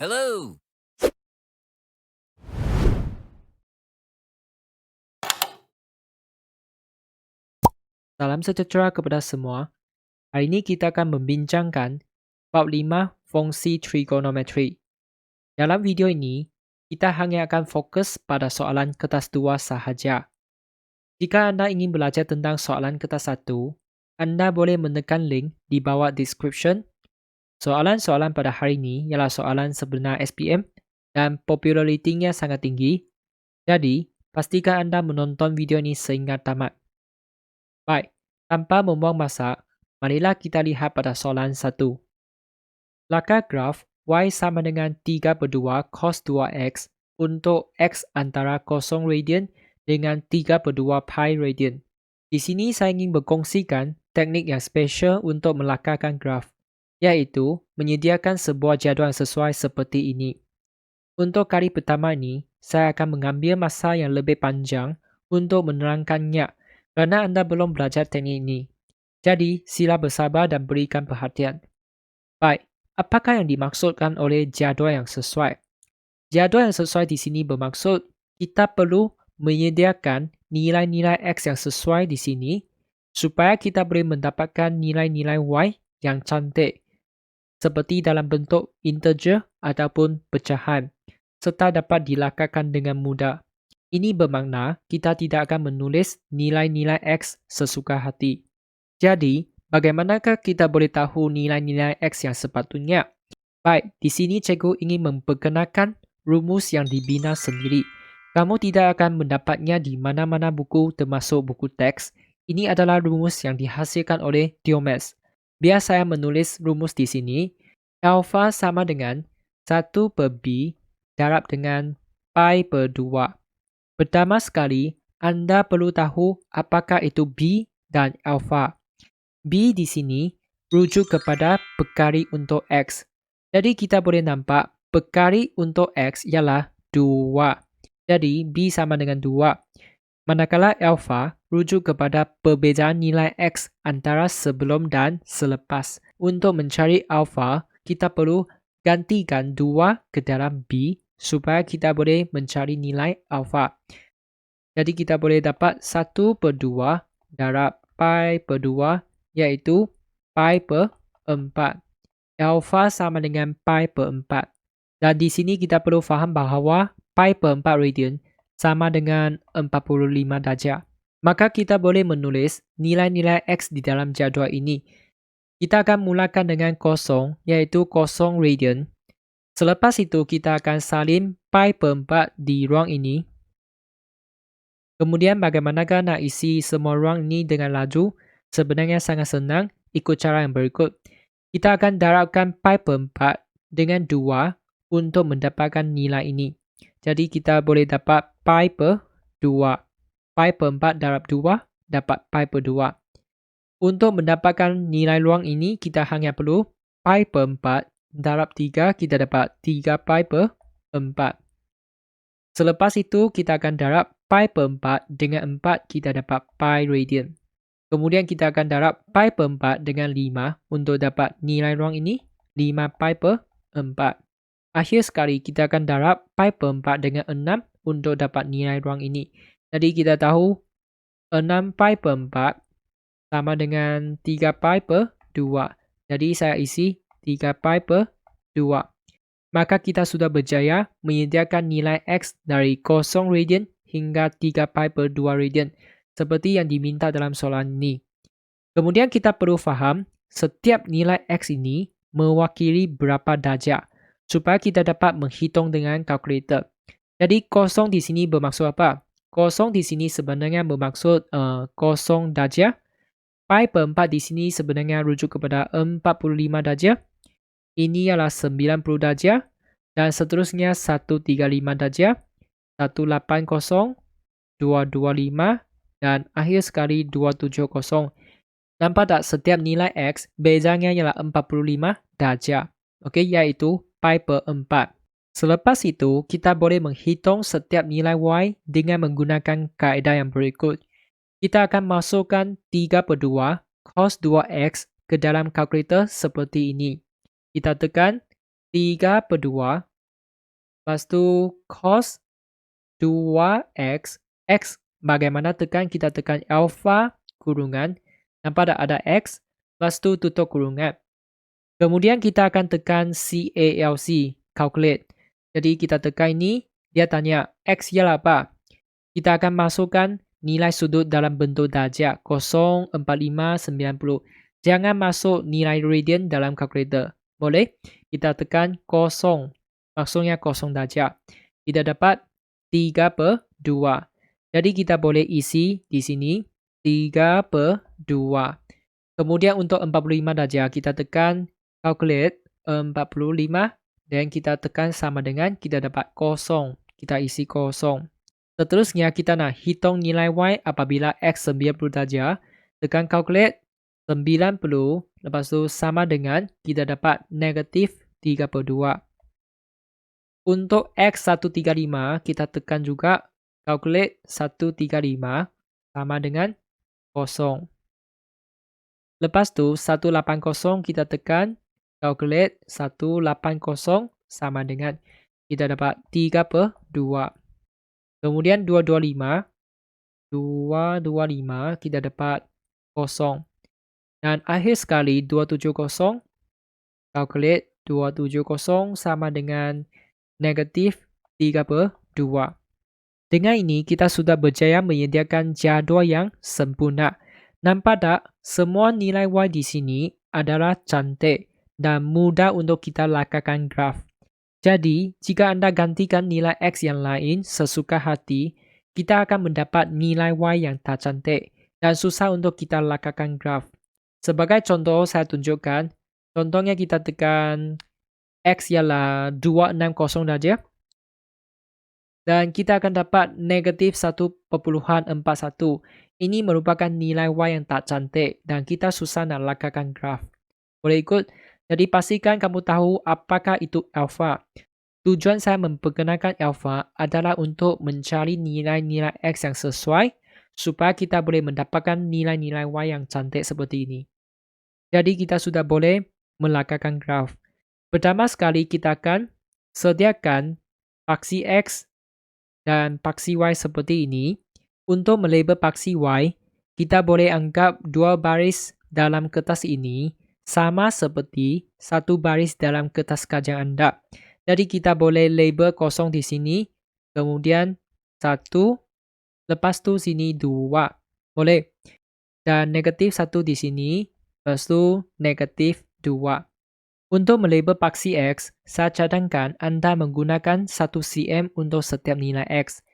Hello. Salam sejahtera kepada semua. Hari ini kita akan membincangkan bab 5 fungsi trigonometri. Dalam video ini, kita hanya akan fokus pada soalan kertas 2 sahaja. Jika Anda ingin belajar tentang soalan kertas 1, Anda boleh menekan link di bawah description. Soalan-soalan pada hari ini ialah soalan sebenar SPM dan popularitinya sangat tinggi. Jadi, pastikan Anda menonton video ini sehingga tamat. Baik, tanpa membuang masa, marilah kita lihat pada soalan 1. Lakar graf y sama dengan 3/2 cos 2x untuk x antara 0 radian dengan 3/2 pi radian. Di sini saya ingin berkongsikan teknik yang spesial untuk melakarkan graf, iaitu menyediakan sebuah jadual yang sesuai seperti ini. Untuk kali pertama ini, saya akan mengambil masa yang lebih panjang untuk menerangkannya kerana anda belum belajar teknik ini. Jadi, sila bersabar dan berikan perhatian. Baik, apakah yang dimaksudkan oleh jadual yang sesuai? Jadual yang sesuai di sini bermaksud kita perlu menyediakan nilai-nilai x yang sesuai di sini supaya kita boleh mendapatkan nilai-nilai y yang cantik seperti dalam bentuk integer ataupun pecahan serta dapat dilakarkan dengan mudah. Ini bermakna kita tidak akan menulis nilai-nilai x sesuka hati. Jadi, bagaimanakah kita boleh tahu nilai-nilai x yang sepatutnya? Baik, di sini cikgu ingin memperkenalkan rumus yang dibina sendiri. Kamu tidak akan mendapatnya di mana-mana buku termasuk buku teks. Ini adalah rumus yang dihasilkan oleh Diomedes. Biar saya menulis rumus di sini. Alpha sama dengan 1/b darab dengan pi/2. Pertama sekali, anda perlu tahu apakah itu b dan alpha. B di sini rujuk kepada perkali untuk x. Jadi kita boleh nampak perkali untuk x ialah 2. Jadi B sama dengan 2. Manakala alpha rujuk kepada perbezaan nilai x antara sebelum dan selepas. Untuk mencari alpha, kita perlu gantikan 2 ke dalam B supaya kita boleh mencari nilai alpha. Jadi kita boleh dapat 1/2 darab pi/2 iaitu pi/4. Alpha sama dengan pi/4. Dan di sini kita perlu faham bahawa pi/4 radian sama dengan 45 darjah. Maka kita boleh menulis nilai-nilai x di dalam jadual ini. Kita akan mulakan dengan 0 iaitu 0 radian. Selepas itu kita akan salin pi/4 di ruang ini. Kemudian bagaimanakah nak isi semua ruang ini dengan laju? Sebenarnya sangat senang, ikut cara yang berikut. Kita akan darabkan pi/4 dengan 2 untuk mendapatkan nilai ini. Jadi kita boleh dapat pi/2. Pi/4 darab 2 dapat pi/2. Untuk mendapatkan nilai ruang ini, kita hanya perlu pi/4 darab 3, kita dapat 3 pi/4. Selepas itu, kita akan darab pi/4 dengan 4, kita dapat pi radian. Kemudian kita akan darab pi/4 dengan 5 untuk dapat nilai ruang ini, 5 pi/4. Akhir sekali, kita akan darab pi/4 dengan 6 untuk dapat nilai ruang ini. Jadi kita tahu 6 pi/4 sama dengan 3 pi/2. Jadi saya isi 3 pi/2. Maka kita sudah berjaya menyediakan nilai x dari 0 radian hingga 3 pi/2 radian seperti yang diminta dalam soalan ini. Kemudian kita perlu faham setiap nilai x ini mewakili berapa darjah supaya kita dapat menghitung dengan kalkulator. Jadi 0 di sini bermaksud apa? 0 di sini sebenarnya bermaksud 0 darjah. Pi/4 di sini sebenarnya rujuk kepada 45 darjah. Ini ialah 90 darjah dan seterusnya 135 darjah, 180, 225 dan akhir sekali 270. Nampak tak setiap nilai x bezanya ialah 45 darjah. Okey, iaitu pi/4. Selepas itu, kita boleh menghitung setiap nilai y dengan menggunakan kaedah yang berikut. Kita akan masukkan 3/2 cos 2x ke dalam kalkulator seperti ini. Kita tekan 3/2 Lepas tu cos 2x. X bagaimana tekan? Kita tekan alpha kurungan. Nampak tak ada X? Lepas tu tutup kurungan. Kemudian kita akan tekan CALC, calculate. Jadi kita tekan ini, dia tanya X ialah apa? Kita akan masukkan nilai sudut dalam bentuk darjah 0,4590. Jangan masuk nilai radian dalam kalkulator. Boleh? Kita tekan 0. Maksudnya 0 darjah. Kita dapat 3/2. Jadi kita boleh isi di sini 3/2. Kemudian untuk 45 darjah kita tekan calculate 45 dan kita tekan sama dengan kita dapat 0. Kita isi 0. Seterusnya kita nak hitung nilai Y apabila X 90 darjah. Tekan calculate 90. Lepas tu sama dengan kita dapat negatif 3/2. Untuk X 135 kita tekan juga calculate 135 sama dengan 0. Lepas tu 180 kita tekan calculate 180 sama dengan kita dapat 3/2. Kemudian 225 kita dapat 0. Dan akhir sekali 270 calculate 270 sama dengan negatif 3/2. Dengan ini kita sudah berjaya menyediakan jadual yang sempurna. Nampak tak? Semua nilai Y di sini adalah cantik dan mudah untuk kita lakukan graf. Jadi, jika anda gantikan nilai X yang lain sesuka hati, kita akan mendapat nilai Y yang tak cantik dan susah untuk kita lakukan graf. Sebagai contoh, saya tunjukkan. Contohnya kita tekan X ialah 260 saja. Dan kita akan dapat negatif 1,41. Ini merupakan nilai Y yang tak cantik dan kita susah nak lakukan graf. Boleh ikut? Jadi pastikan kamu tahu apakah itu alpha. Tujuan saya memperkenalkan alpha adalah untuk mencari nilai-nilai X yang sesuai supaya kita boleh mendapatkan nilai-nilai Y yang cantik seperti ini. Jadi kita sudah boleh melakukan graf. Pertama sekali kita akan sediakan paksi X dan paksi Y seperti ini. Untuk melabel paksi Y, kita boleh anggap dua baris dalam kertas ini sama seperti satu baris dalam kertas kajian anda. Jadi kita boleh label kosong di sini, kemudian 1, lepas tu sini 2. Boleh. Dan negatif 1 di sini, lepas tu negatif 2. Untuk melabel paksi X, saya cadangkan anda menggunakan 1 cm untuk setiap nilai X.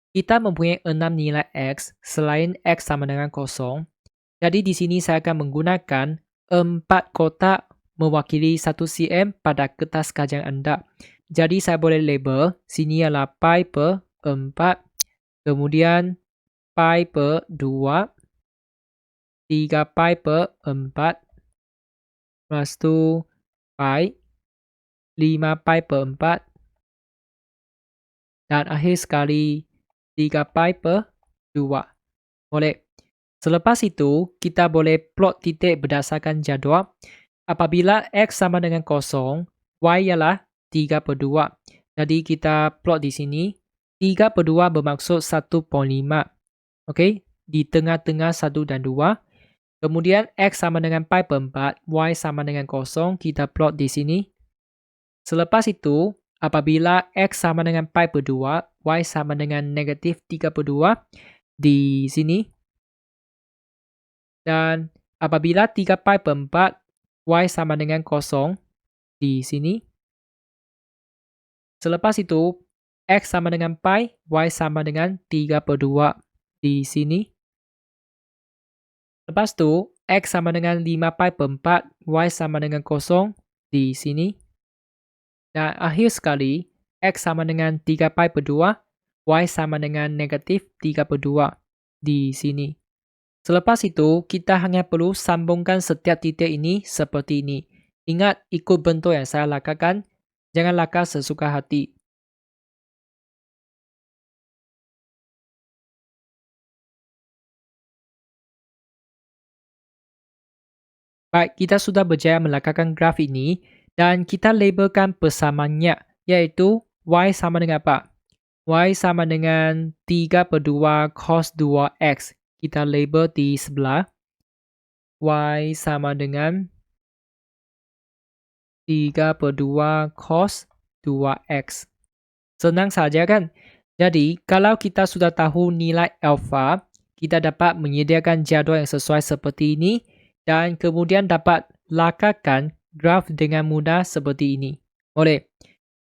Kita mempunyai 6 nilai X selain X sama dengan 0. Jadi di sini saya akan menggunakan 4 kotak mewakili 1 cm pada kertas kajian anda. Jadi saya boleh label, sini ialah pi/4, kemudian pi/2, 3 pi/4, lepas tu pi, 5 pi/4, dan akhir sekali 3 pi/2. Boleh. Selepas itu, kita boleh plot titik berdasarkan jadual. Apabila X sama dengan 0, Y ialah 3/2. Jadi kita plot di sini. 3/2 bermaksud 1.5. Okey, di tengah-tengah 1 dan 2. Kemudian X sama dengan pi/4, Y sama dengan 0. Kita plot di sini. Selepas itu, apabila X sama dengan pi/2, Y sama dengan negatif 3/2 di sini. Dan apabila 3 pi/4, Y sama dengan 0 di sini. Selepas itu, X sama dengan pi, Y sama dengan 3/2 di sini. Lepas tu, X sama dengan 5 pi/4, Y sama dengan 0 di sini. Dan akhir sekali, X sama dengan 3 pi/2, Y sama dengan negatif 3/2 di sini. Selepas itu, kita hanya perlu sambungkan setiap titik ini seperti ini. Ingat, ikut bentuk yang saya lakukan. Jangan lakukan sesuka hati. Baik, kita sudah berjaya melakukan graf ini dan kita labelkan persamaannya, iaitu Y sama dengan apa? Y sama dengan 3/2 cos 2X. Kita label di sebelah. Y sama dengan 3/2 cos 2X. Senang saja kan? Jadi, kalau kita sudah tahu nilai alfa, kita dapat menyediakan jadual yang sesuai seperti ini dan kemudian dapat lakarkan graf dengan mudah seperti ini. Boleh.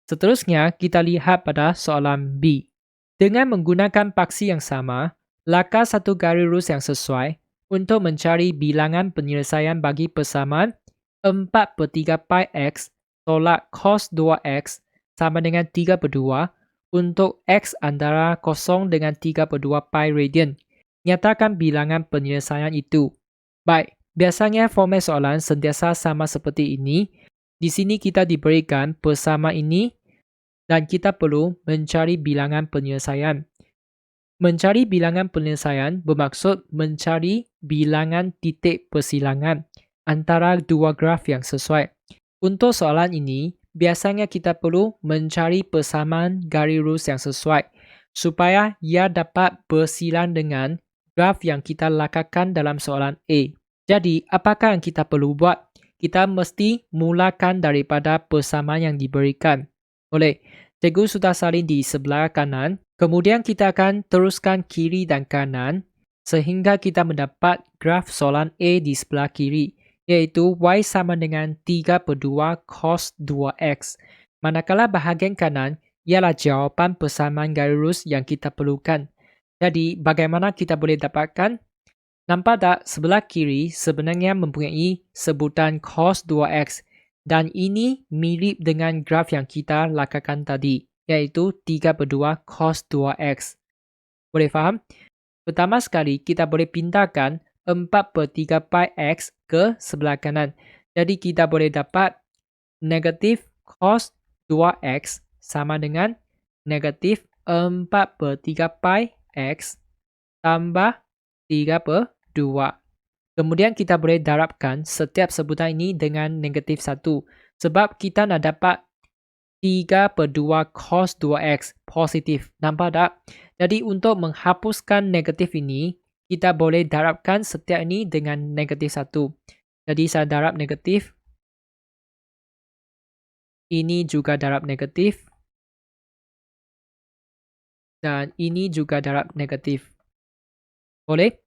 Seterusnya, kita lihat pada soalan B. Dengan menggunakan paksi yang sama, lakar satu garis lurus yang sesuai untuk mencari bilangan penyelesaian bagi persamaan 4/3 pi X tolak cos 2X sama dengan 3/2 untuk X antara 0 dengan 3/2 pi radian. Nyatakan bilangan penyelesaian itu. Baik, biasanya format soalan sentiasa sama seperti ini. Di sini kita diberikan persamaan ini dan kita perlu mencari bilangan penyelesaian. Mencari bilangan penyelesaian bermaksud mencari bilangan titik persilangan antara dua graf yang sesuai. Untuk soalan ini, biasanya kita perlu mencari persamaan garis lurus yang sesuai supaya ia dapat bersilang dengan graf yang kita lakarkan dalam soalan A. Jadi, apakah yang kita perlu buat? Kita mesti mulakan daripada persamaan yang diberikan. Boleh. Cikgu sudah salin di sebelah kanan. Kemudian kita akan teruskan kiri dan kanan sehingga kita mendapat graf soalan A di sebelah kiri, iaitu Y sama dengan 3/2 cos 2X. Manakala bahagian kanan ialah jawapan persamaan garis lurus yang kita perlukan. Jadi, bagaimana kita boleh dapatkan? Nampak tak sebelah kiri sebenarnya mempunyai sebutan cos 2X. Dan ini mirip dengan graf yang kita lakarkan tadi, iaitu 3/2 cos 2X. Boleh faham? Pertama sekali, kita boleh pindahkan 4/3 pi X ke sebelah kanan. Jadi, kita boleh dapat negatif cos 2X sama dengan negatif 4/3 pi X tambah 3/2. Kemudian kita boleh darabkan setiap sebutan ini dengan negatif 1. Sebab kita nak dapat 3/2 cos 2X positif. Nampak tak? Jadi untuk menghapuskan negatif ini, kita boleh darabkan setiap ini dengan negatif 1. Jadi saya darab negatif. Ini juga darab negatif. Dan ini juga darab negatif. Boleh?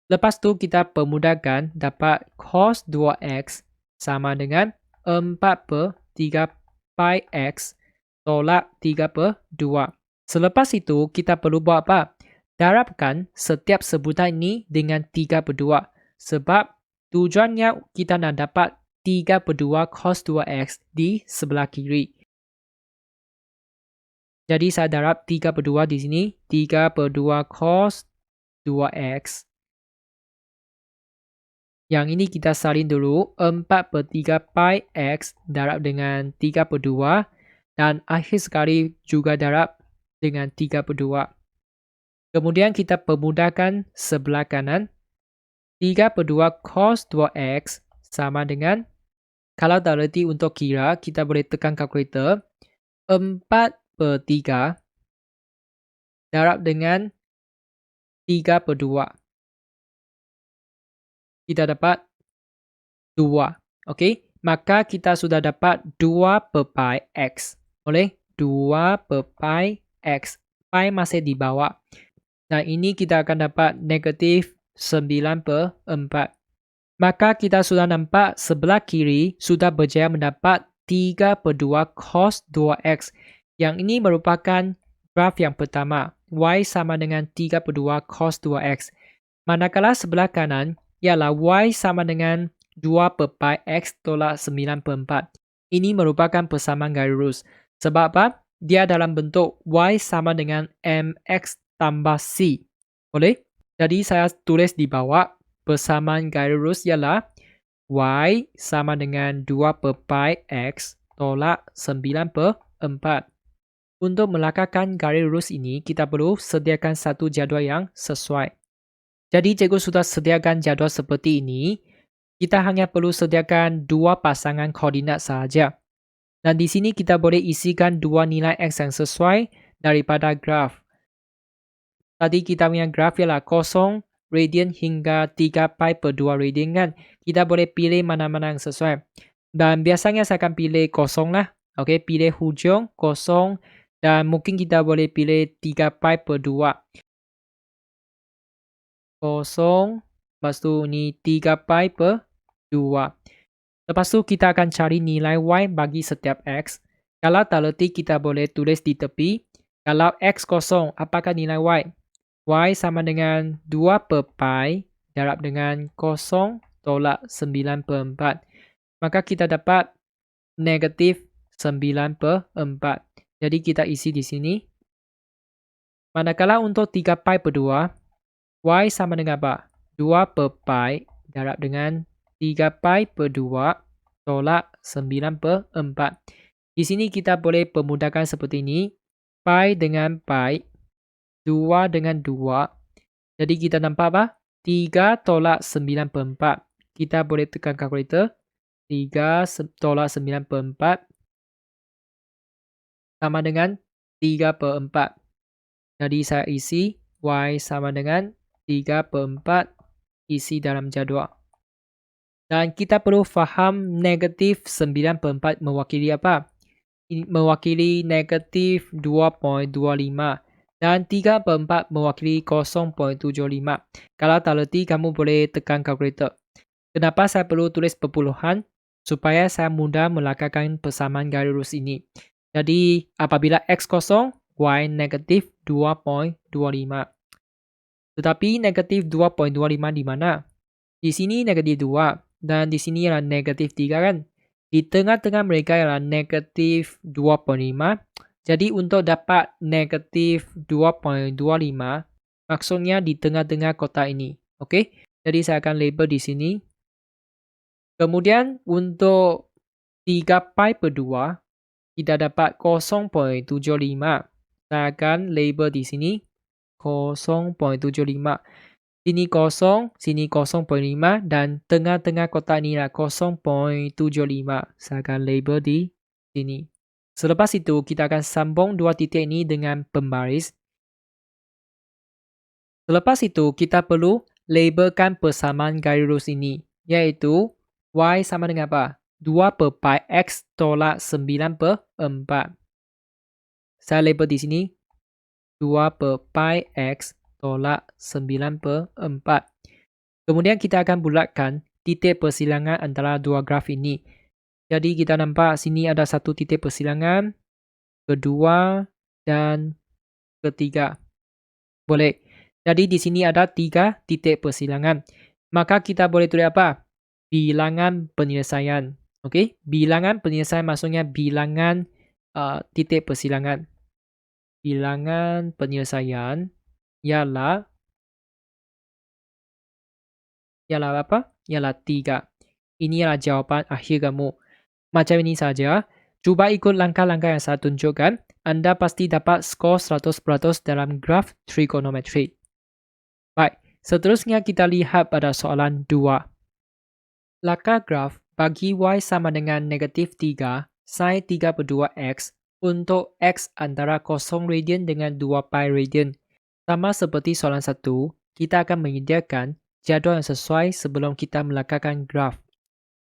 Lepas tu kita permudahkan dapat cos 2X sama dengan 4/3 pi X tolak 3/2. Selepas itu kita perlu buat apa? Darabkan setiap sebutan ini dengan 3/2. Sebab tujuannya kita nak dapat 3/2 cos 2X di sebelah kiri. Jadi saya darab 3/2 di sini. 3/2 cos 2X. Yang ini kita salin dulu, 4/3 pi X darab dengan 3/2 dan akhir sekali juga darab dengan 3/2. Kemudian kita permudahkan sebelah kanan. 3/2 cos 2X sama dengan, kalau tak reti untuk kira, kita boleh tekan kalkulator. 4/3 darab dengan 3/2. Kita dapat 2. Okey, maka kita sudah dapat 2/pi X. Boleh? 2/pi X. Pi masih di bawah. Dan ini kita akan dapat negatif 9/4. Maka kita sudah nampak sebelah kiri sudah berjaya mendapat 3/2 cos 2X. Yang ini merupakan graf yang pertama. Y sama dengan 3/2 cos 2X. Manakala sebelah kanan ialah Y sama dengan 2/pi X tolak 9/4. Ini merupakan persamaan garis lurus. Sebab apa? Dia dalam bentuk Y sama dengan MX tambah C. Boleh? Jadi saya tulis di bawah persamaan garis lurus ialah Y sama dengan 2/pi X tolak 9/4. Untuk melakarkan garis lurus ini, kita perlu sediakan satu jadual yang sesuai. Jadi cikgu sudah sediakan jadual seperti ini. Kita hanya perlu sediakan dua pasangan koordinat sahaja. Dan di sini kita boleh isikan dua nilai X yang sesuai daripada graf. Tadi kita punya graf ialah 0 radian hingga 3 pi per 2 radian kan. Kita boleh pilih mana-mana yang sesuai. Dan biasanya saya akan pilih 0 lah. Okey, pilih hujung 0 dan mungkin kita boleh pilih 3 pi per 2. 0, lepas tu ni 3 pi per 2. Lepas tu kita akan cari nilai Y bagi setiap X. Kalau tak letih kita boleh tulis di tepi. Kalau X kosong, apakah nilai Y? Y sama dengan 2 per pi darab dengan 0 tolak 9 per 4. Maka kita dapat negatif 9 per 4. Jadi kita isi di sini. Manakala untuk 3 pi per 2, Y sama dengan apa? 2 per pi darab dengan 3 pi per 2 tolak 9 per 4. Di sini kita boleh permudahkan seperti ini. Pi dengan pi, 2 dengan 2. Jadi kita nampak apa? 3 tolak 9 per 4. Kita boleh tekan kalkulator. 3 tolak 9 per 4 sama dengan 3 per 4. Jadi saya isi Y sama dengan 3 per 4 isi dalam jadual. Dan kita perlu faham negatif 9 per 4 mewakili apa? Mewakili negatif 2.25. Dan 3 per 4 mewakili 0.75. Kalau tak letih, kamu boleh tekan kalkulator. Kenapa saya perlu tulis perpuluhan? Supaya saya mudah melakukan persamaan garis lurus ini. Jadi, apabila X kosong, Y negatif 2.25. Tetapi negatif 2.25 di mana? Di sini negatif 2 dan di sini adalah negatif 3 kan? Di tengah-tengah mereka adalah negatif 2.5. Jadi untuk dapat negatif 2.25, maksudnya di tengah-tengah kotak ini. Okey? Jadi saya akan label di sini. Kemudian untuk 3 pi per 2, kita dapat 0.75. Saya akan label di sini 0.75. Sini 0, sini 0.5 dan tengah-tengah kotak ini adalah 0.75. Saya akan label di sini. Selepas itu, kita akan sambung dua titik ini dengan pembaris. Selepas itu, kita perlu labelkan persamaan garis lurus ini, iaitu Y sama dengan apa? 2 per pi X tolak 9 per 4. Saya label di sini 2 per pi X tolak 9 per 4. Kemudian kita akan bulatkan titik persilangan antara dua graf ini. Jadi kita nampak sini ada satu titik persilangan, kedua dan ketiga. Boleh. Jadi di sini ada 3 titik persilangan. Maka kita boleh tulis apa? Bilangan penyelesaian. Okey? Bilangan penyelesaian maksudnya bilangan titik persilangan. Bilangan penyelesaian ialah apa? Ialah 3. Ini adalah jawapan akhir kamu. Macam ini saja. Cuba ikut langkah-langkah yang saya tunjukkan. Anda pasti dapat skor 100% dalam graf trigonometri. Baik, seterusnya kita lihat pada soalan 2. Laka graf bagi Y sama dengan negatif 3 sin 3 per 2X untuk X antara 0 radian dengan 2 pi radian. Sama seperti soalan 1, kita akan menyediakan jadual yang sesuai sebelum kita melakukan graf.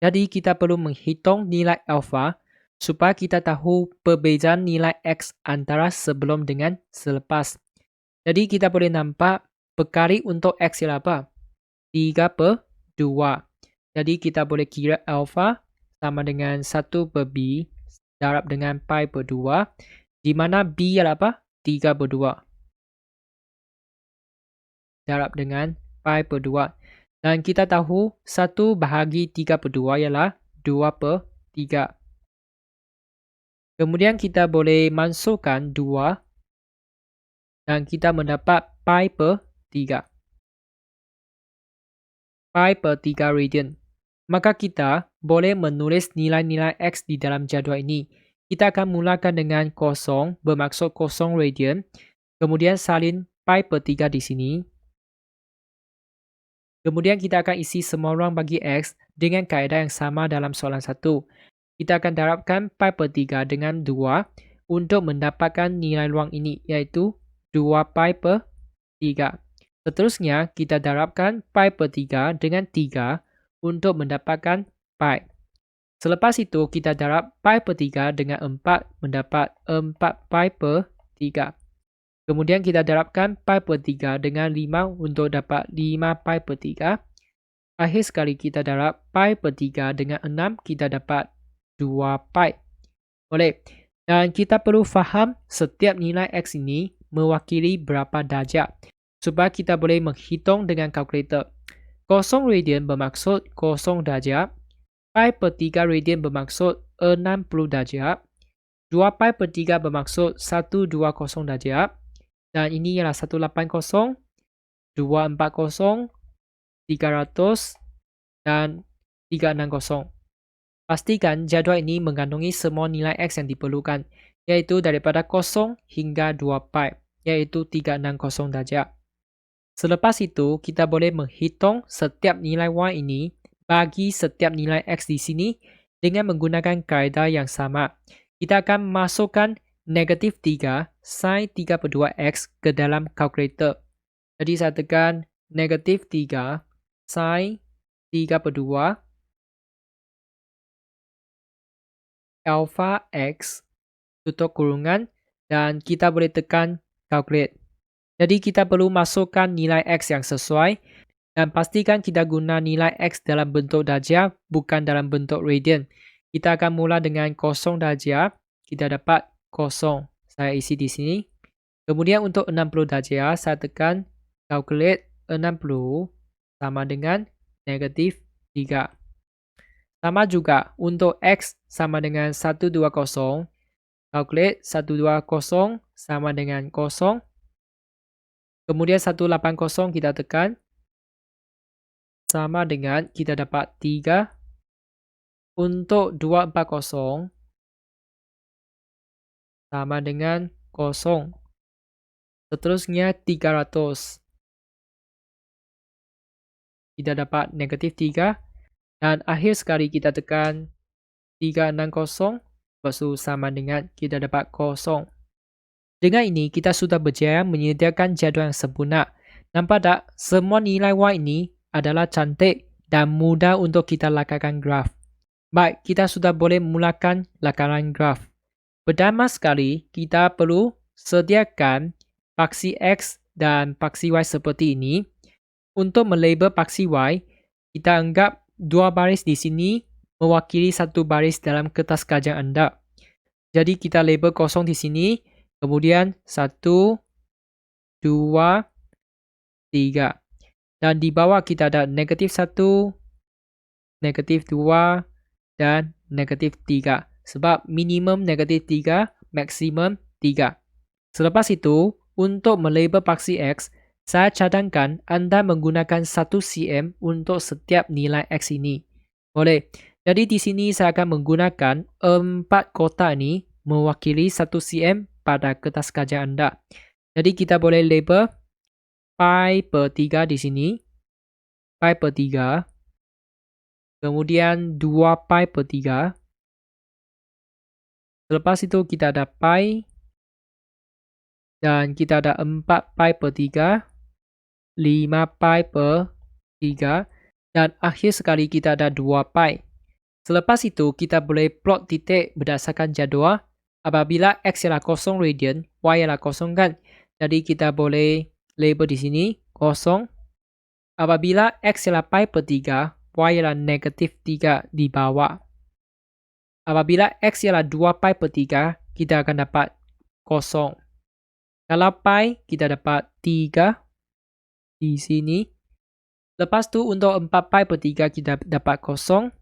Jadi kita perlu menghitung nilai alfa supaya kita tahu perbezaan nilai X antara sebelum dengan selepas. Jadi kita boleh nampak perkali untuk X ialah apa? 3 per 2. Jadi kita boleh kira alfa sama dengan 1 per B darab dengan pi per 2. Di mana B ialah apa? 3 per 2. Darab dengan pi per 2. Dan kita tahu 1 bahagi 3 per 2 ialah 2 per 3. Kemudian kita boleh masukkan 2 dan kita mendapat pi per 3. Pi per 3 radian. Maka kita boleh menulis nilai-nilai X di dalam jadual ini. Kita akan mulakan dengan 0 bermaksud 0 radian. Kemudian salin pi per 3 di sini. Kemudian kita akan isi semua ruang bagi X dengan kaedah yang sama dalam soalan 1. kita akan darabkan pi per 3 dengan 2 untuk mendapatkan nilai ruang ini, iaitu 2 pi per 3. Seterusnya, kita darabkan pi per 3 dengan 3 untuk mendapatkan pi. Selepas itu, kita darab pi per 3 dengan 4 mendapat 4 pi per 3. Kemudian kita darabkan pi per 3 dengan 5 untuk dapat 5 pi per 3. Akhir sekali kita darab pi per 3 dengan 6, kita dapat 2 pi. Boleh. Dan kita perlu faham setiap nilai X ini mewakili berapa darjah, supaya kita boleh menghitung dengan kalkulator. 0 radian bermaksud 0 darjah. Pi per 3 radian bermaksud 60 darjah. 2 pi per 3 bermaksud 120 darjah. Dan ini ialah 180, 240, 300 dan 360. Pastikan jadual ini mengandungi semua nilai X yang diperlukan, iaitu daripada 0 hingga 2 pi, iaitu 360 darjah. Selepas itu, kita boleh menghitung setiap nilai Y ini bagi setiap nilai X di sini dengan menggunakan kaedah yang sama. Kita akan masukkan negatif 3 sin 3 per 2X ke dalam kalkulator. Jadi saya tekan negatif 3 sin 3 per 2 alpha X tutup kurungan dan kita boleh tekan calculate. Jadi kita perlu masukkan nilai X yang sesuai dan pastikan kita guna nilai X dalam bentuk darjah bukan dalam bentuk radian. Kita akan mula dengan 0 darjah. Kita dapat 0. Saya isi di sini. Kemudian untuk 60 darjah, saya tekan calculate 60 sama dengan negatif 3. Sama juga untuk X sama dengan 120. Calculate 120 sama dengan 0. Kemudian 180 kita tekan. Sama dengan kita dapat 3. Untuk 240 sama dengan 0. Seterusnya 300. Kita dapat negatif 3. Dan akhir sekali kita tekan 360 versus sama dengan kita dapat 0. Dengan ini kita sudah berjaya menyediakan jadual yang sempurna. Nampak tak? Semua nilai Y ini adalah cantik dan mudah untuk kita lakarkan graf. Baik, kita sudah boleh mulakan lakaran graf. Pertama sekali, kita perlu sediakan paksi X dan paksi Y seperti ini. Untuk melabel paksi Y, kita anggap 2 baris di sini mewakili 1 baris dalam kertas kajang anda. Jadi kita label 0 di sini, kemudian 1, 2, 3. Dan di bawah kita ada negatif 1, negatif 2, dan negatif 3. Sebab minimum negatif 3, maksimum 3. Selepas itu, untuk melabel paksi X, saya cadangkan anda menggunakan 1 cm untuk setiap nilai X ini. Boleh. Jadi di sini saya akan menggunakan 4 kotak ini mewakili 1 cm pada kertas kajang anda. Jadi kita boleh label pi per 3 di sini. Pi per 3. Kemudian 2 pi per 3. Selepas itu kita ada pi. Dan kita ada 4 pi per 3. 5 pi per 3. Dan akhir sekali kita ada 2 pi. Selepas itu kita boleh plot titik berdasarkan jadual. Apabila X ialah 0 radian, Y ialah 0 kan. Jadi kita boleh label di sini 0. Apabila X ialah pi per 3, Y ialah negatif 3 di bawah. Apabila X ialah 2 pi per 3, kita akan dapat 0. Kalau pi, kita dapat 3 di sini. Lepas tu untuk 4 pi per 3, kita dapat 0.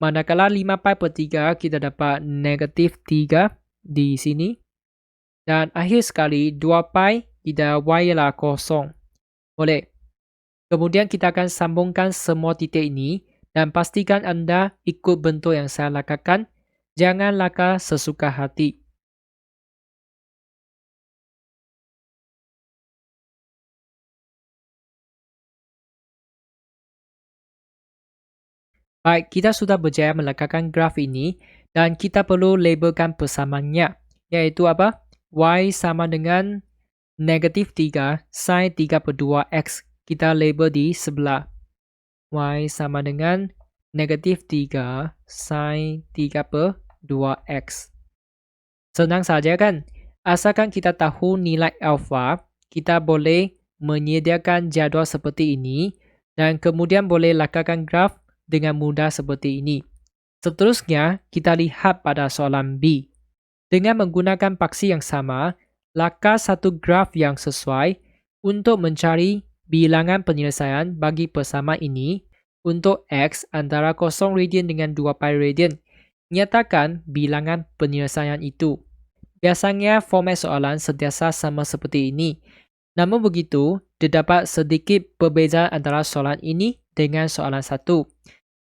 Manakala 5 pi per 3, kita dapat negatif 3 di sini. Dan akhir sekali 2 pi, kita Y ialah 0. Boleh. Kemudian kita akan sambungkan semua titik ini dan pastikan anda ikut bentuk yang saya lakarkan. Jangan lakar sesuka hati. Baik, kita sudah berjaya meletakkan graf ini dan kita perlu labelkan persamaannya, yaitu apa? Y sama dengan negatif 3 sin 3/2x. Kita label di sebelah. Y sama dengan negatif 3 sin 3/2x. Senang saja kan? Asalkan kita tahu nilai alfa, kita boleh menyediakan jadual seperti ini dan kemudian boleh lakukan graf dengan mudah seperti ini. Seterusnya, kita lihat pada soalan B. Dengan menggunakan paksi yang sama, lakar satu graf yang sesuai untuk mencari bilangan penyelesaian bagi persamaan ini untuk X antara 0 radian dengan 2 pi radian. Nyatakan bilangan penyelesaian itu. Biasanya format soalan sentiasa sama seperti ini. Namun begitu, terdapat sedikit perbezaan antara soalan ini dengan soalan satu.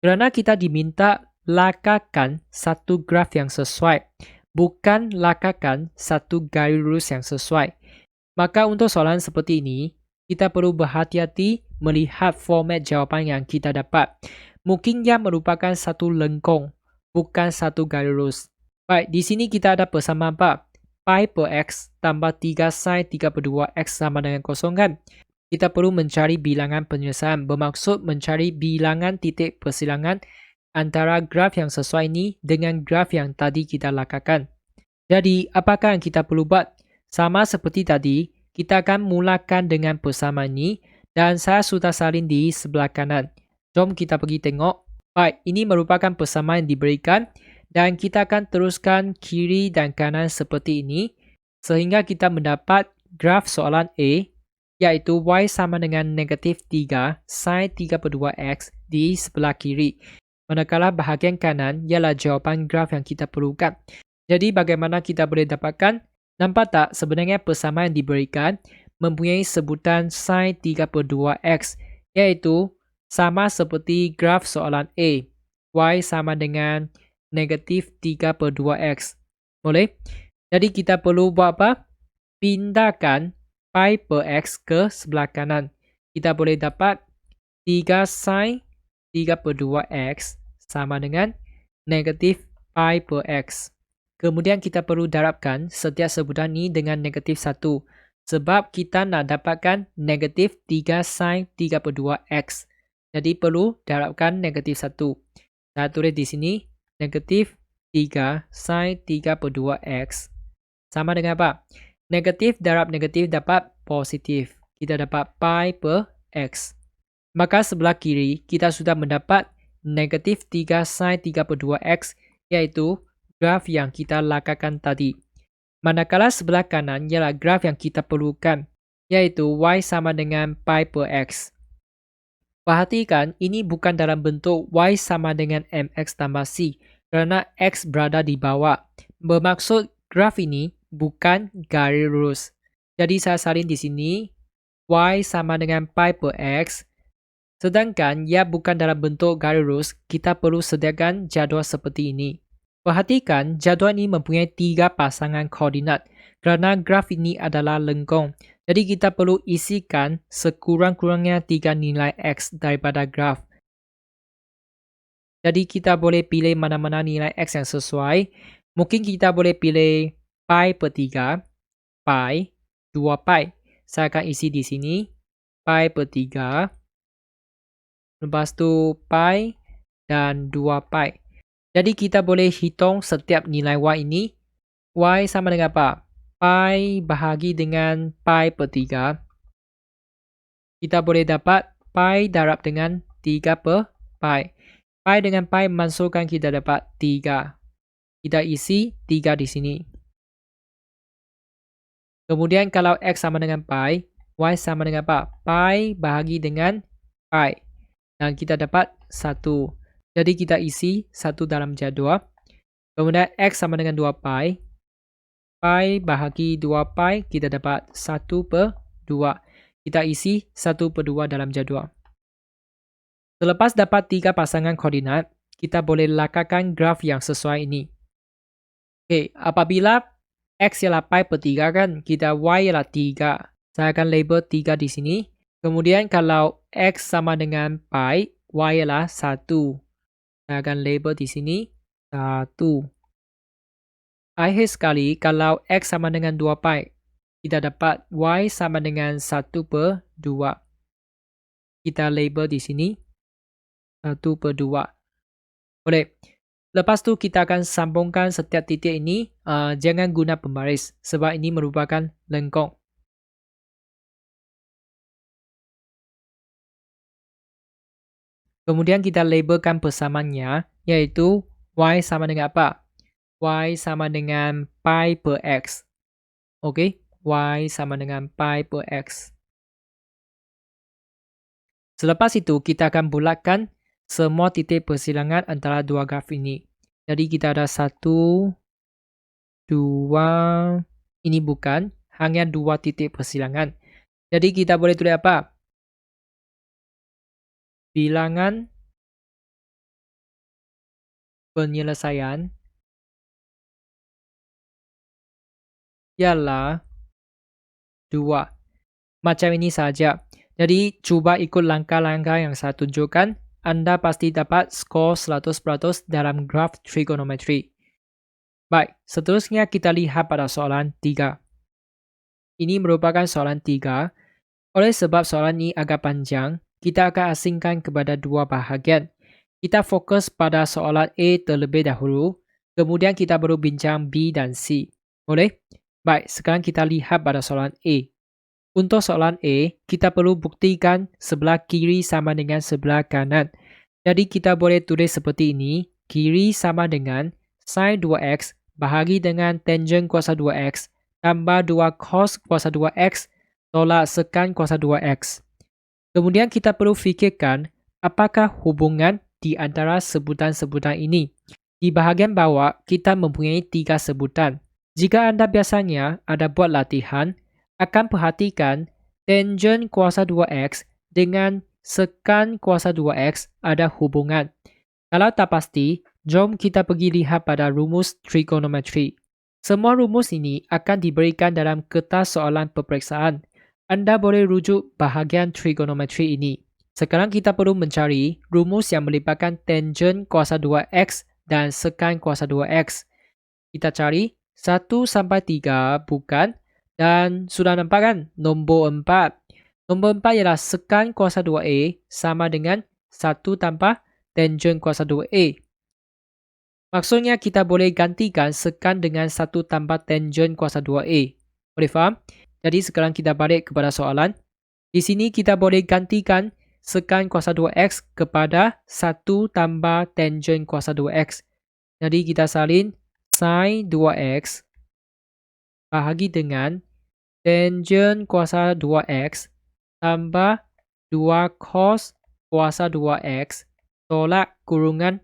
Kerana kita diminta lakarkan satu graf yang sesuai, bukan lakarkan satu garis lurus yang sesuai. Maka untuk soalan seperti ini, kita perlu berhati-hati melihat format jawapan yang kita dapat. Mungkin ia merupakan satu lengkung, bukan satu garis lurus. Baik, di sini kita ada persamaan apa? Pi per x tambah 3 sin 3/2x sama dengan 0 kan? Kita perlu mencari bilangan penyelesaian, bermaksud mencari bilangan titik persilangan antara graf yang sesuai ini dengan graf yang tadi kita lakukan. Jadi, apakah yang kita perlu buat? Sama seperti tadi, kita akan mulakan dengan persamaan ini dan saya sudah salin di sebelah kanan. Jom kita pergi tengok. Baik, ini merupakan persamaan yang diberikan dan kita akan teruskan kiri dan kanan seperti ini sehingga kita mendapat graf soalan A, iaitu Y sama dengan negatif 3 sin 3/2x di sebelah kiri. Manakala bahagian kanan ialah jawapan graf yang kita perlukan. Jadi bagaimana kita boleh dapatkan? Nampak tak sebenarnya persamaan yang diberikan mempunyai sebutan sin 3/2x, iaitu sama seperti graf soalan A. Y sama dengan negatif 3/2x. Boleh? Jadi kita perlu buat apa? Pindahkan pi per x ke sebelah kanan. Kita boleh dapat 3 sin 3/2x sama dengan negatif pi per x. Kemudian kita perlu darabkan setiap sebutan ini dengan negatif 1. Sebab kita nak dapatkan negatif 3 sin 3/2x. Jadi perlu darabkan negatif 1. Saya tulis di sini negatif 3 sin 3/2x sama dengan apa? Negatif darab negatif dapat positif. Kita dapat pi per x. Maka sebelah kiri kita sudah mendapat negatif 3 sin 3/2x, iaitu graf yang kita lakukan tadi. Manakala sebelah kanan ialah graf yang kita perlukan, iaitu y sama dengan pi per x. Perhatikan, ini bukan dalam bentuk y sama dengan mx tambah c, kerana x berada di bawah. Bermaksud graf ini bukan garis lurus. Jadi saya salin di sini y sama dengan pi per x. Sedangkan ia bukan dalam bentuk garis lurus, kita perlu sediakan jadual seperti ini. Perhatikan, jadual ini mempunyai 3 pasangan koordinat kerana graf ini adalah lengkung. Jadi kita perlu isikan sekurang-kurangnya 3 nilai x daripada graf. Jadi kita boleh pilih mana-mana nilai x yang sesuai. Mungkin kita boleh pilih pi per 3, pi, 2 pi. Saya akan isi di sini pi per 3. Lepas tu pi dan 2 pi. Jadi kita boleh hitung setiap nilai y ini. Y sama dengan apa? Pi bahagi dengan pi per 3. Kita boleh dapat pi darab dengan 3 per pi. Pi dengan pi masukkan kita dapat 3. Kita isi 3 di sini. Kemudian kalau x sama dengan pi, y sama dengan apa? Pi bahagi dengan pi. Dan kita dapat 1. Jadi kita isi 1 dalam jadual. Kemudian x sama dengan 2 pi. Pi bahagi 2 pi, kita dapat 1 per 2. Kita isi 1 per 2 dalam jadual. Selepas dapat 3 pasangan koordinat, kita boleh lakukan graf yang sesuai ini. Okey, apabila x ialah pi per 3 kan, kita y ialah 3. Saya akan label 3 di sini. Kemudian kalau x sama dengan pi, y ialah 1. Saya akan label di sini 1. Akhir sekali, kalau X sama dengan 2 pi, kita dapat Y sama dengan 1/2. Kita label di sini 1/2. Boleh. Lepas tu kita akan sambungkan setiap titik ini. Jangan guna pembaris sebab ini merupakan lengkung. Kemudian kita labelkan persamaannya, iaitu Y sama dengan apa? Y sama dengan pi per X. Okey, Y sama dengan pi per X. Selepas itu, kita akan bulatkan semua titik persilangan antara dua graf ini. Jadi kita ada 1, 2, ini bukan, hanya 2 titik persilangan. Jadi kita boleh tulis apa? Bilangan penyelesaian ialah 2. Macam ini saja. Jadi cuba ikut langkah-langkah yang saya tunjukkan. Anda pasti dapat skor 100% dalam graf trigonometri. Baik, seterusnya kita lihat pada soalan 3. Ini merupakan soalan 3. Oleh sebab soalan ini agak panjang, kita akan asingkan kepada dua bahagian. Kita fokus pada soalan A terlebih dahulu, kemudian kita baru bincang B dan C. Boleh? Baik, sekarang kita lihat pada soalan A. Untuk soalan A, kita perlu buktikan sebelah kiri sama dengan sebelah kanan. Jadi kita boleh tulis seperti ini. Kiri sama dengan sin 2x bahagi dengan tangent kuasa 2x tambah 2 cos kuasa 2x tolak sekan kuasa 2x. Kemudian kita perlu fikirkan apakah hubungan di antara sebutan-sebutan ini. Di bahagian bawah, kita mempunyai 3 sebutan. Jika anda biasanya ada buat latihan, akan perhatikan tangent kuasa 2x dengan sekan kuasa 2x ada hubungan. Kalau tak pasti, jom kita pergi lihat pada rumus trigonometri. Semua rumus ini akan diberikan dalam kertas soalan peperiksaan. Anda boleh rujuk bahagian trigonometri ini. Sekarang kita perlu mencari rumus yang melibatkan tangent kuasa 2x dan sekan kuasa 2x. Kita cari 1 sampai 3 bukan? Dan sudah nampak kan nombor 4. Nombor 4 ialah sekan kuasa 2A sama dengan 1 tambah tangent kuasa 2A. Maksudnya kita boleh gantikan sekan dengan 1 tambah tangent kuasa 2A. Boleh faham? Jadi sekarang kita balik kepada soalan. Di sini kita boleh gantikan sekan kuasa 2x kepada 1 tambah tangent kuasa 2x. Jadi kita salin sin 2x bahagi dengan tangent kuasa 2x tambah 2 cos kuasa 2x tolak kurungan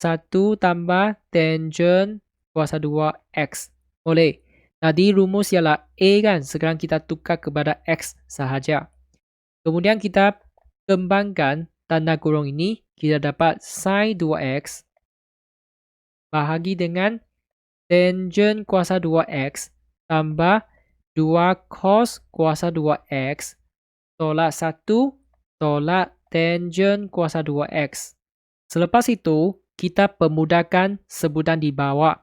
1 tambah tangent kuasa 2x. Boleh. Tadi rumus ialah A kan. Sekarang kita tukar kepada X sahaja. Kemudian kita kembangkan tanda kurung ini. Kita dapat sin 2x bahagi dengan tangent kuasa 2x tambah 2 cos kuasa 2x tolak 1 tolak tangent kuasa 2x. Selepas itu, kita permudahkan sebutan di bawah.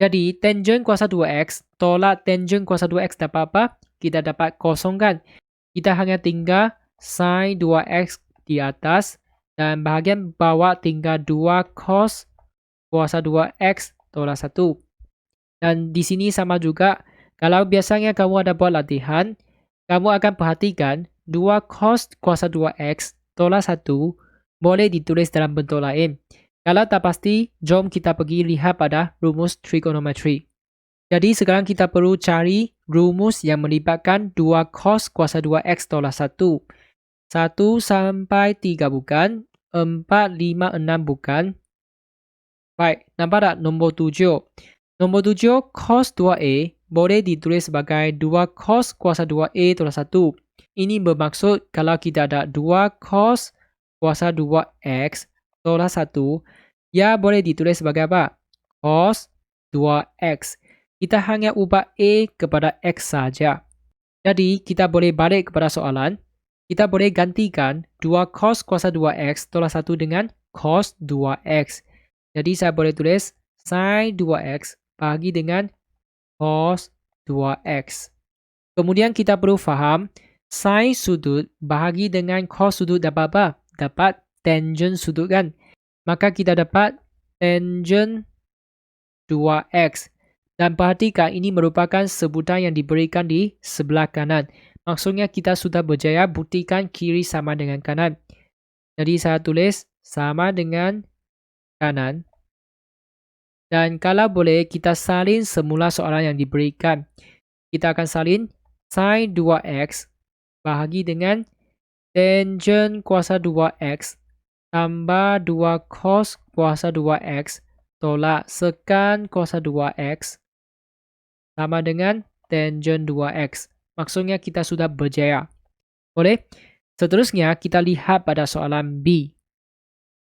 Jadi, tangent kuasa 2x tolak tangent kuasa 2x dapat apa? Kita dapat kosongkan. Kita hanya tinggal sin 2x di atas dan bahagian bawah tinggal 2 cos kuasa 2x tolak 1. Dan di sini sama juga, kalau biasanya kamu ada buat latihan, kamu akan perhatikan 2 cos kuasa 2x tolak 1 boleh ditulis dalam bentuk lain. Kalau tak pasti, jom kita pergi lihat pada rumus trigonometri. Jadi sekarang kita perlu cari rumus yang melibatkan 2 cos kuasa 2x tolak 1. 1 sampai 3 bukan, 4, 5, 6 bukan. Baik, nampak tak nombor 7? Nombor 7, cos 2A boleh ditulis sebagai 2 cos kuasa 2A tolak 1. Ini bermaksud kalau kita ada 2 cos kuasa 2x tolak 1, ia boleh ditulis sebagai apa? Cos 2x. Kita hanya ubah A kepada X saja. Jadi, kita boleh balik kepada soalan. kita boleh gantikan 2 cos kuasa 2x tolak 1 dengan cos 2x. Jadi saya boleh tulis sin 2x bahagi dengan cos 2x. Kemudian kita perlu faham sin sudut bahagi dengan cos sudut dapat apa? Dapat tangent sudut kan? Maka kita dapat tangent 2x. Dan perhatikan ini merupakan sebutan yang diberikan di sebelah kanan. Maksudnya kita sudah berjaya buktikan kiri sama dengan kanan. Jadi saya tulis sama dengan kanan. Dan kalau boleh kita salin semula soalan yang diberikan. Kita akan salin sin 2x bahagi dengan tangent kuasa 2x tambah 2 cos kuasa 2x tolak sekan kuasa 2x sama dengan tangent 2x. Maksudnya kita sudah berjaya. Boleh? Seterusnya kita lihat pada soalan B.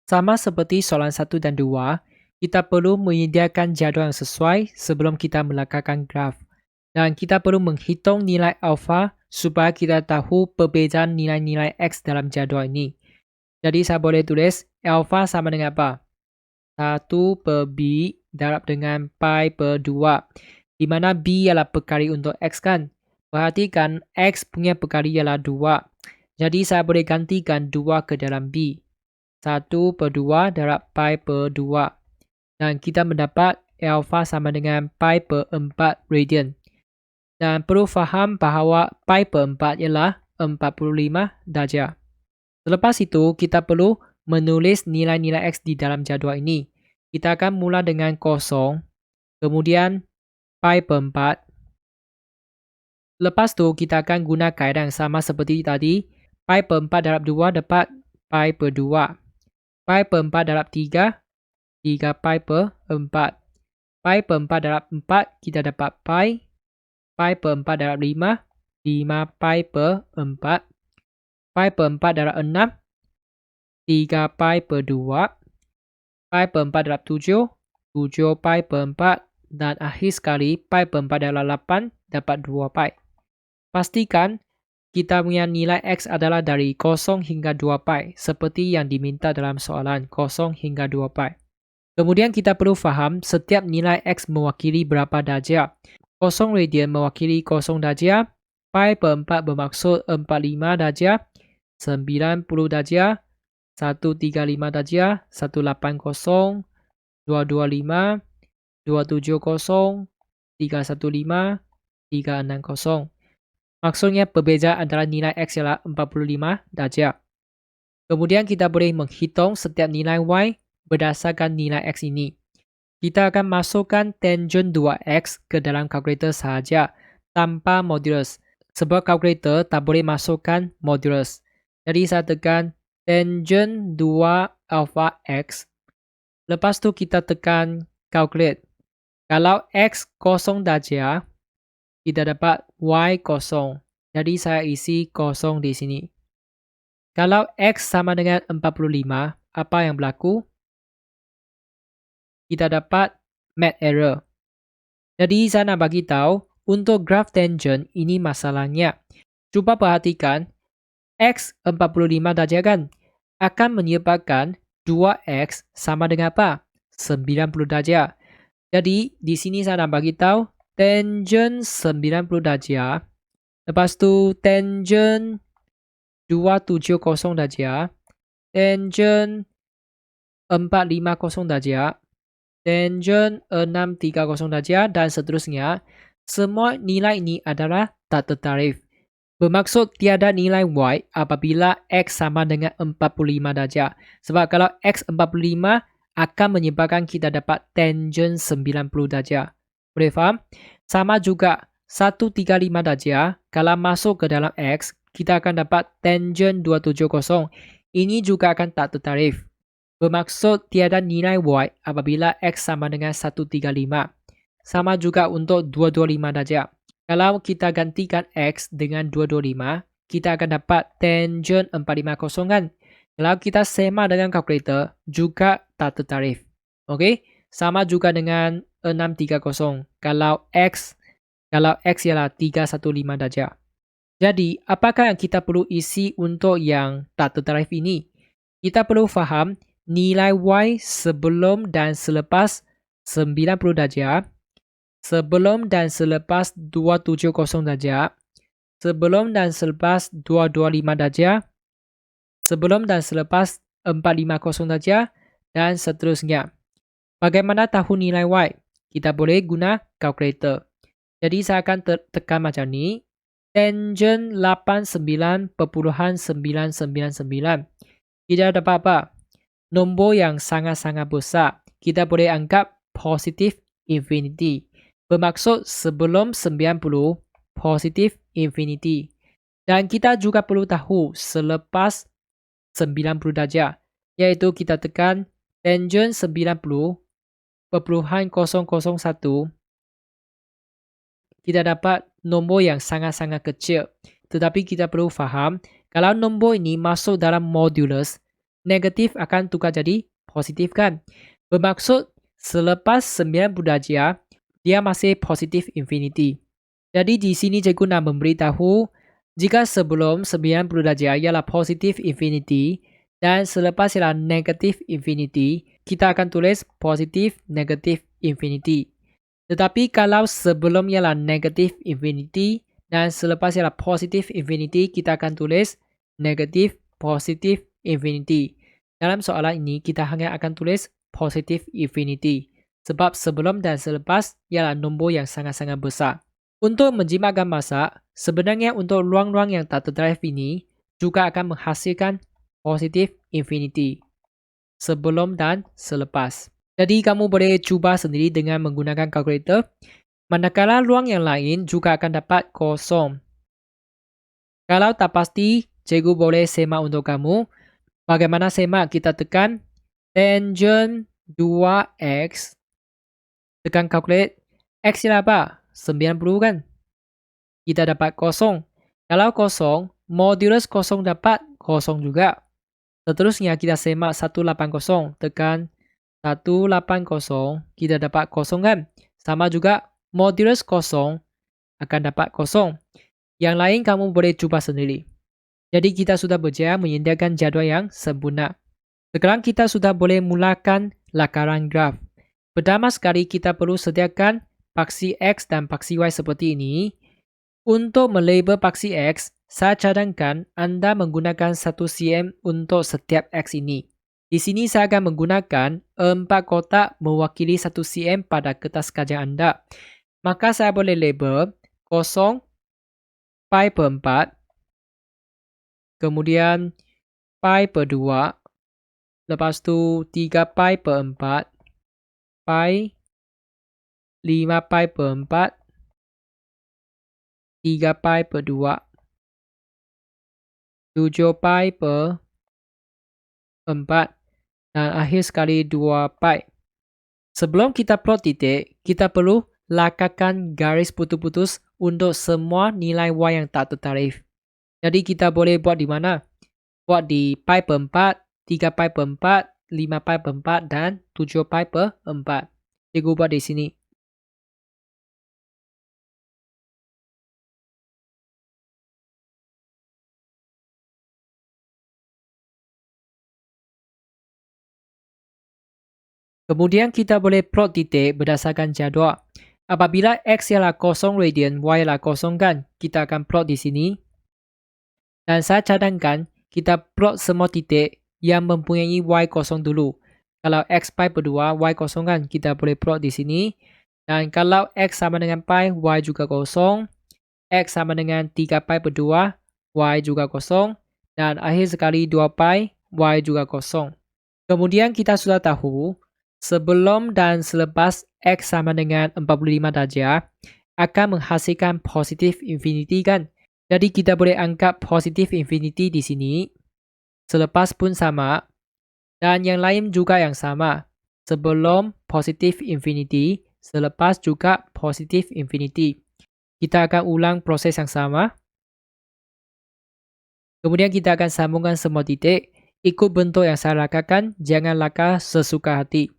Sama seperti soalan 1 dan 2, kita perlu menyediakan jadual yang sesuai sebelum kita meletakkan graf. Dan kita perlu menghitung nilai alfa supaya kita tahu perbezaan nilai-nilai X dalam jadual ini. Jadi saya boleh tulis alfa sama dengan apa? 1 per B darab dengan pi per 2. Di mana B ialah perkali untuk X kan? Perhatikan X punya perkali ialah 2. Jadi saya boleh gantikan 2 ke dalam B. 1 per 2 darab pi per 2. Dan kita mendapat alfa sama dengan pi per 4 radian. Dan perlu faham bahawa pi per 4 ialah 45 darjah. Selepas itu, kita perlu menulis nilai-nilai X di dalam jadual ini. Kita akan mula dengan 0, kemudian pi per 4. Lepas tu, kita akan guna kaedah yang sama seperti tadi. Pi per 4 darab 2 dapat pi per 2. Pi per 4 darab 3, 3 pi per 4. Pi per 4 darab 4, kita dapat pi. Pi per 4 darab 5, 5 pi per 4. Pi per 4 darab 6, 3 pi per 2. Pi per 4 darab 7, 7 pi per 4. Dan akhir sekali, pi per 4 darab 8 dapat 2 pi. Pastikan kita punya nilai X adalah dari 0 hingga 2 pi, seperti yang diminta dalam soalan 0 hingga 2 pi. Kemudian kita perlu faham setiap nilai X mewakili berapa darjah. 0 radian mewakili 0 darjah, pi per 4 bermaksud 45 darjah, 90 darjah, 135 darjah, 180, 225, 270, 315, 360. Maksudnya perbezaan antara nilai X ialah 45 darjah. Kemudian kita boleh menghitung setiap nilai Y berdasarkan nilai X ini. Kita akan masukkan tangent 2x ke dalam kalkulator sahaja tanpa modulus. Sebab kalkulator tak boleh masukkan modulus. Jadi saya tekan tangent 2 alpha x. Lepas tu kita tekan calculate. Kalau x 0 darjah, kita dapat y 0. Jadi saya isi 0 di sini. Kalau x sama dengan 45, apa yang berlaku? Kita dapat math error. Jadi saya nak bagi tahu untuk graf tangent ini masalahnya. Cuba perhatikan x 45 darjah kan akan menyebabkan 2x sama dengan apa? 90 darjah. Jadi di sini saya nak bagi tahu tangent 90 darjah. Lepas tu tangent 270 darjah. Tangent 450 darjah. Tangent 630 darjah dan seterusnya. Semua nilai ini adalah tak tertarif. Bermaksud tiada nilai y apabila x sama dengan 45 darjah. Sebab kalau x 45 akan menyebabkan kita dapat tangent 90 darjah. Boleh faham? Sama juga 135 darjah. Kalau masuk ke dalam x, kita akan dapat tangent 270. Ini juga akan tak tertarif. Bermaksud tiada nilai y apabila x sama dengan 135. Sama juga untuk 225 darjah. Kalau kita gantikan x dengan 225, kita akan dapat tangent 450 kan? Kalau kita sema dengan kalkulator, juga tak tertarif. Okey? Sama juga dengan 630. Kalau x ialah 315 darjah. Jadi, apakah yang kita perlu isi untuk yang tak tertarif ini? Kita perlu faham nilai Y sebelum dan selepas 90 darjah, sebelum dan selepas 270 darjah, sebelum dan selepas 225 darjah, sebelum dan selepas 450 darjah, dan seterusnya. Bagaimana tahu nilai Y? Kita boleh guna kalkulator. Jadi saya akan tekan macam ni. Tangent 89.999. Kita dapat apa? Nombor yang sangat-sangat besar. Kita boleh anggap positif infinity. Bermaksud sebelum 90, positif infinity. Dan kita juga perlu tahu selepas 90 darjah. Iaitu kita tekan tangent 90.001. Kita dapat nombor yang sangat-sangat kecil. Tetapi kita perlu faham, kalau nombor ini masuk dalam modulus, negatif akan tukar jadi positif kan? Bermaksud, selepas 90 darjah, dia masih positif infinity. Jadi di sini cikgu nak memberitahu, jika sebelum 90 darjah ialah positif infinity, dan selepas ialah negatif infinity, kita akan tulis positif negatif infinity. Tetapi kalau sebelum ialah negatif infinity dan selepas ialah positif infinity, kita akan tulis negatif positif infinity. Dalam soalan ini, kita hanya akan tulis positif infinity. Sebab sebelum dan selepas ialah nombor yang sangat-sangat besar. Untuk menjimatkan masa, sebenarnya untuk ruang-ruang yang tak tertarif ini juga akan menghasilkan positif infinity. Sebelum dan selepas. Jadi kamu boleh cuba sendiri dengan menggunakan kalkulator. Manakala ruang yang lain juga akan dapat kosong. Kalau tak pasti, cikgu boleh semak untuk kamu. Bagaimana semak? Kita tekan tangent 2x. Tekan calculate. X ialah apa? 90 kan? Kita dapat kosong. Kalau kosong, modulus kosong dapat kosong juga. Seterusnya kita semak 180. Tekan 180, kita dapat kosong kan? Sama juga modulus kosong akan dapat kosong. Yang lain kamu boleh cuba sendiri. Jadi kita sudah berjaya menyediakan jadual yang sempurna. Sekarang kita sudah boleh mulakan lakaran graf. Pertama sekali kita perlu sediakan paksi X dan paksi Y seperti ini. Untuk melabel paksi X, saya cadangkan anda menggunakan 1 cm untuk setiap X ini. Di sini saya akan menggunakan 4 kotak mewakili 1 cm pada kertas kajian anda. Maka saya boleh label 0 pi per 4, kemudian pi per 2, lepas tu 3 pi per 4, pi, 5 pi per 4, 3 pi per 2, 7 pi per 4, dan akhir sekali 2 pi. Sebelum kita plot titik, kita perlu lakakan garis putus-putus untuk semua nilai Y yang tak tertarif. Jadi kita boleh buat di mana? Buat di pi per 4, 3 pi per 4, 5 pi per 4, dan 7 pi per 4. Cikgu buat di sini. Kemudian kita boleh plot titik berdasarkan jadual. Apabila X ialah 0 radian, Y ialah 0 kan? Kita akan plot di sini. Dan saya cadangkan kita plot semua titik yang mempunyai Y0 dulu. Kalau X pi per 2, Y0 kan? Kita boleh plot di sini. Dan kalau X sama dengan pi, Y juga 0. X sama dengan 3 pi per 2, Y juga 0. Dan akhir sekali 2 pi, Y juga 0. Kemudian kita sudah tahu, sebelum dan selepas X sama dengan 45 darjah akan menghasilkan positif infinity kan? Jadi kita boleh anggap positif infinity di sini. Selepas pun sama. Dan yang lain juga yang sama. Sebelum positif infinity, selepas juga positif infinity. Kita akan ulang proses yang sama. Kemudian kita akan sambungkan semua titik. Ikut bentuk yang saya lakakan, jangan laka sesuka hati.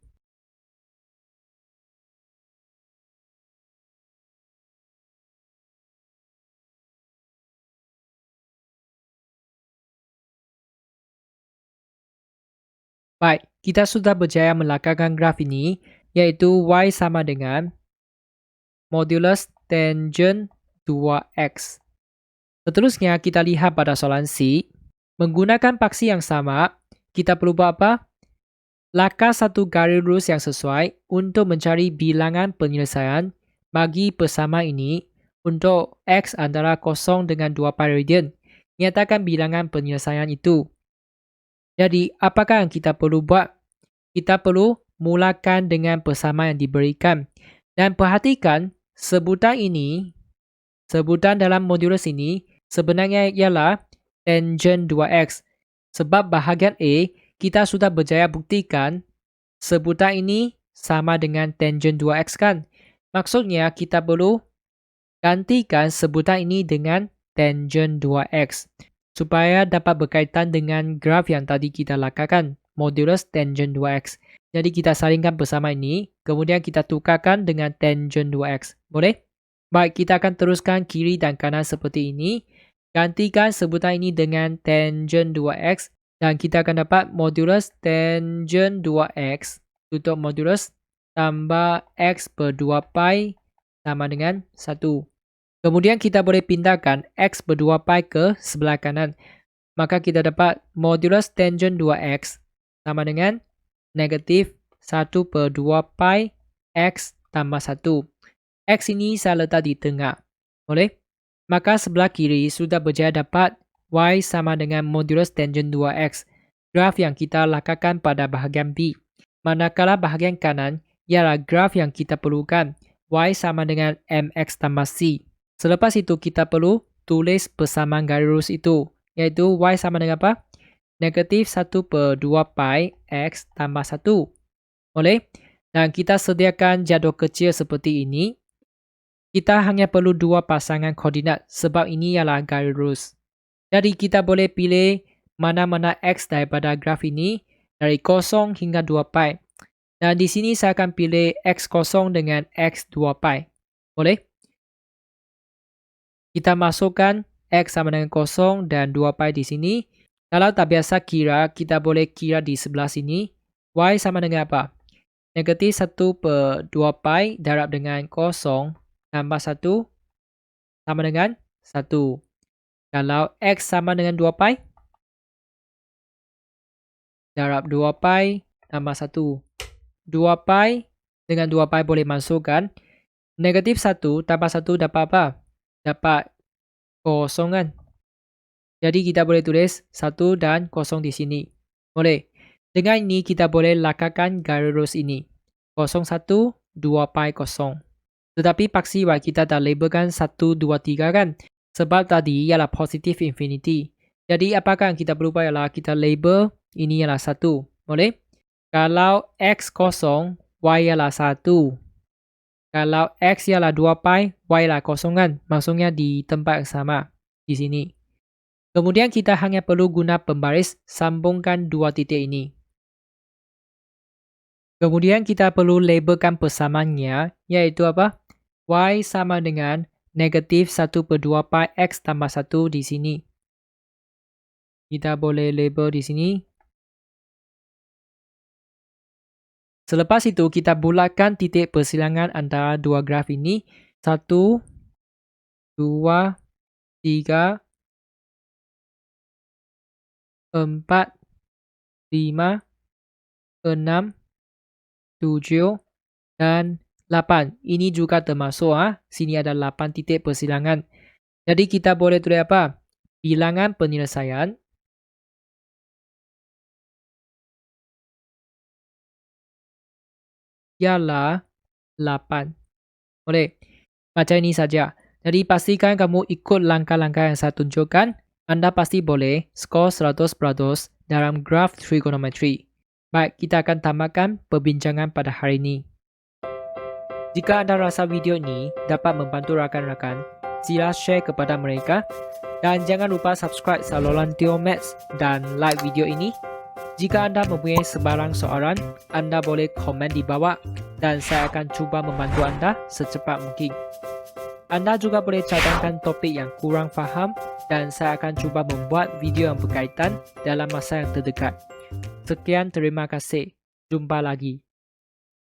Baik, kita sudah berjaya melakukan graf ini, yaitu Y sama dengan modulus tangent 2X. Seterusnya, kita lihat pada soalan C. Menggunakan paksi yang sama, kita perlu buat apa? Lakar satu garis lurus yang sesuai untuk mencari bilangan penyelesaian bagi persamaan ini untuk X antara 0 dengan 2 pi radian. Nyatakan bilangan penyelesaian itu. Jadi, apakah yang kita perlu buat? Kita perlu mulakan dengan persamaan yang diberikan. Dan perhatikan, sebutan dalam modulus ini sebenarnya ialah tangent 2x. Sebab bahagian A, kita sudah berjaya buktikan sebutan ini sama dengan tangent 2x kan. Maksudnya kita perlu gantikan sebutan ini dengan tangent 2x supaya dapat berkaitan dengan graf yang tadi kita lakukan, modulus tangent 2x. Jadi kita salingkan bersama ini, kemudian kita tukarkan dengan tangent 2x. Boleh? Baik, kita akan teruskan kiri dan kanan seperti ini. Gantikan sebutan ini dengan tangent 2x dan kita akan dapat modulus tangent 2x tutup modulus tambah x per 2 pi sama dengan 1. Kemudian kita boleh pindahkan x per 2 pi ke sebelah kanan. Maka kita dapat modulus tangent 2x sama dengan negatif 1 per 2 pi x tambah 1. X ini saya letak di tengah. Boleh? Maka sebelah kiri sudah berjaya dapat y sama dengan modulus tangent 2x. Graf yang kita lakukan pada bahagian B. Manakala bahagian kanan ialah graf yang kita perlukan. Y sama dengan mx tambah c. Selepas itu kita perlu tulis persamaan garis lurus itu. Iaitu y sama dengan apa? Negatif 1 per 2 pi x tambah 1. Boleh? Dan kita sediakan jadual kecil seperti ini. Kita hanya perlu dua pasangan koordinat sebab ini ialah garis lurus. Jadi kita boleh pilih mana-mana x daripada graf ini dari 0 hingga 2 pi. Dan di sini saya akan pilih x0 dengan x2 pi. Boleh? Kita masukkan x sama dengan 0 dan 2 pi di sini. Kalau tak biasa kira, kita boleh kira di sebelah sini. Y sama dengan apa? Negatif 1 per 2 pi darab dengan 0 tambah 1 sama dengan 1. Kalau x sama dengan 2 pi, darab 2 pi tambah 1. 2 pi dengan 2 pi boleh masukkan. Negatif 1 tambah 1 dapat apa? Dapat 0 kan? Jadi kita boleh tulis 1 dan 0 di sini. Boleh. Dengan ini kita boleh lakukan garis lurus ini. 0, 1, 2 pi 0. Tetapi paksi Y kita dah labelkan 1, 2, 3 kan? Sebab tadi ialah positif infinity. Jadi apakah yang kita perlu buat ialah kita label ini ialah 1. Boleh? Kalau X 0, Y ialah 1. Kalau X ialah 2 pi, Y ialah 0 kan? Maksudnya di tempat yang sama. Di sini. Kemudian kita hanya perlu guna pembaris sambungkan dua titik ini. Kemudian kita perlu labelkan persamaannya, iaitu apa? Y sama dengan negatif 1 per 2 pi X tambah 1 di sini. Kita boleh label di sini. Selepas itu, kita bulatkan titik persilangan antara dua graf ini. 1, 2, 3, 4, 5, 6, 7, dan 8. Ini juga termasuk. Sini ada 8 titik persilangan. Jadi kita boleh tulis apa? Bilangan penyelesaian ialah 8. Boleh? Macam ini saja. Jadi pastikan kamu ikut langkah-langkah yang saya tunjukkan. Anda pasti boleh skor 100% dalam graf trigonometri. Baik, kita akan tamatkan perbincangan pada hari ini. Jika anda rasa video ini dapat membantu rakan-rakan, sila share kepada mereka. Dan jangan lupa subscribe saluran Teo Maths dan like video ini. Jika anda mempunyai sebarang soalan, anda boleh komen di bawah dan saya akan cuba membantu anda secepat mungkin. Anda juga boleh cadangkan topik yang kurang faham dan saya akan cuba membuat video yang berkaitan dalam masa yang terdekat. Sekian, terima kasih. Jumpa lagi.